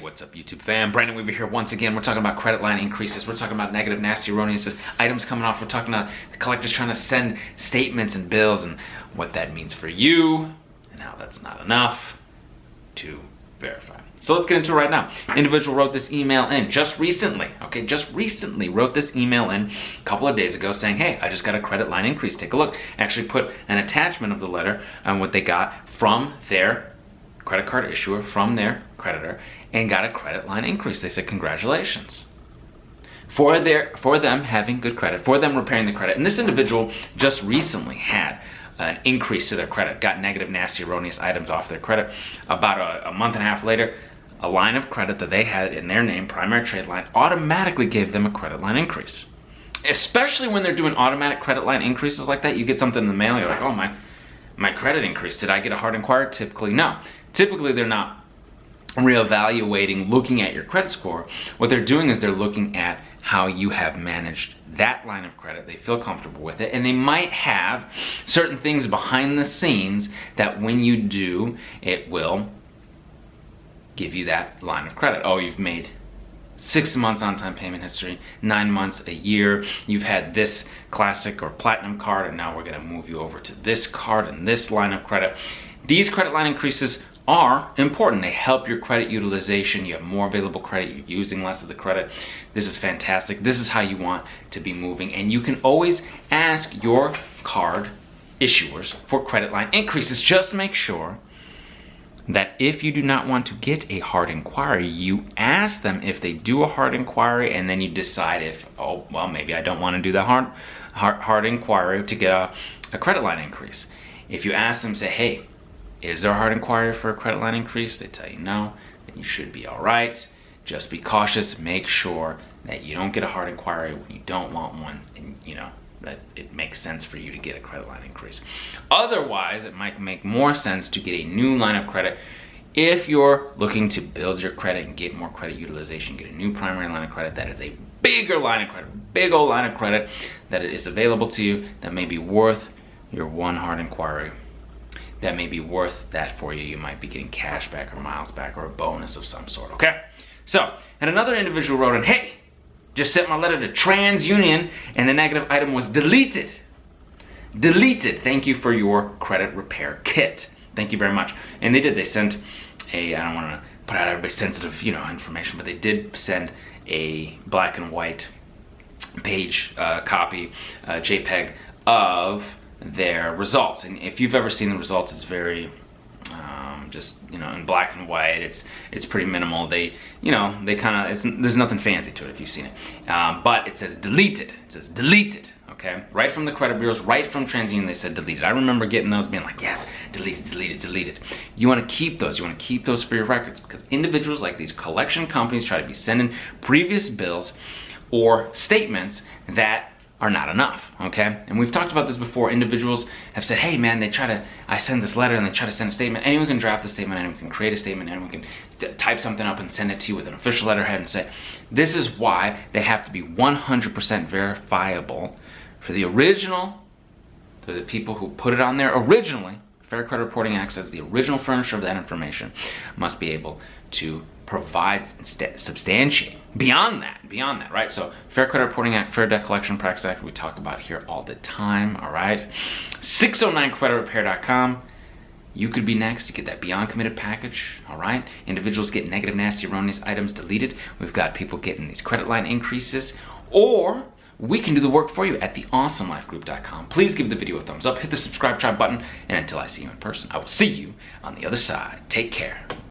what's up YouTube fam? Brandon Weaver here once again. We're talking about credit line increases. We're talking about negative, nasty, erroneous items coming off. We're talking about the collectors trying to send statements and bills and what that means for you and how that's not enough to verify. So let's get into it right now. Individual wrote this email in just recently, okay? Just recently wrote this email in a couple of days ago saying, hey, I just got a credit line increase. Take a look. Actually put an attachment of the letter on what they got from their credit card issuer, from their creditor, and got a credit line increase. They said, congratulations. For them having good credit, for them repairing the credit. And this individual just recently had an increase to their credit, got negative, nasty, erroneous items off their credit. About a month and a half later, a line of credit that they had in their name, primary trade line, automatically gave them a credit line increase. Especially when they're doing automatic credit line increases like that, you get something in the mail, you're like, oh, my credit increase, did I get a hard inquiry? Typically, no. Typically, they're not reevaluating, looking at your credit score. What they're doing is they're looking at how you have managed that line of credit. They feel comfortable with it, and they might have certain things behind the scenes that when you do, it will give you that line of credit. Oh, you've made 6 months on-time payment history, 9 months, a year, you've had this classic or platinum card, and now we're gonna move you over to this card and this line of credit. These credit line increases are important. They help your credit utilization. You have more available credit. You're using less of the credit. This is fantastic. This is how you want to be moving. And you can always ask your card issuers for credit line increases. Just make sure that if you do not want to get a hard inquiry, you ask them if they do a hard inquiry, and then you decide if, oh, well, maybe I don't want to do the hard inquiry to get a credit line increase. If you ask them, say, hey, is there a hard inquiry for a credit line increase? They tell you no, then you should be all right. Just be cautious. Make sure that you don't get a hard inquiry when you don't want one, and you know that it makes sense for you to get a credit line increase. Otherwise, it might make more sense to get a new line of credit. If you're looking to build your credit and get more credit utilization, get a new primary line of credit that is a bigger line of credit, big old line of credit that is available to you, that may be worth your one hard inquiry. That may be worth that for you. You might be getting cash back or miles back or a bonus of some sort, okay? So, and another individual wrote in, hey, just sent my letter to TransUnion and the negative item was deleted. Deleted. Thank you for your credit repair kit. Thank you very much. And they did. They sent a, I don't want to put out everybody's sensitive, information, but they did send a black and white page copy, JPEG of their results. And if you've ever seen the results, it's very just in black and white. It's pretty minimal. They kind of, there's nothing fancy to it if you've seen it, but it says deleted. It says deleted. Okay, right from the credit bureaus, right from TransUnion, they said deleted. I remember getting those, being like, yes, deleted, deleted, deleted. You want to keep those. You want to keep those for your records, because individuals like these collection companies try to be sending previous bills or statements that are not enough, okay? And we've talked about this before. Individuals have said, hey man, I send this letter and they try to send a statement. Anyone can draft a statement, anyone can create a statement, anyone can type something up and send it to you with an official letterhead and say, this is why they have to be 100% verifiable for the original, for the people who put it on there originally. Fair Credit Reporting Act says the original furnisher of that information must be able to provide, substantiate beyond that, right? So Fair Credit Reporting Act, Fair Debt Collection Practice Act, we talk about here all the time, all right? 609creditrepair.com. You could be next to get that Beyond Committed package, all right? Individuals get negative, nasty, erroneous items deleted. We've got people getting these credit line increases, or we can do the work for you at theawesomelifegroup.com. Please give the video a thumbs up, hit the subscribe button, and until I see you in person, I will see you on the other side. Take care.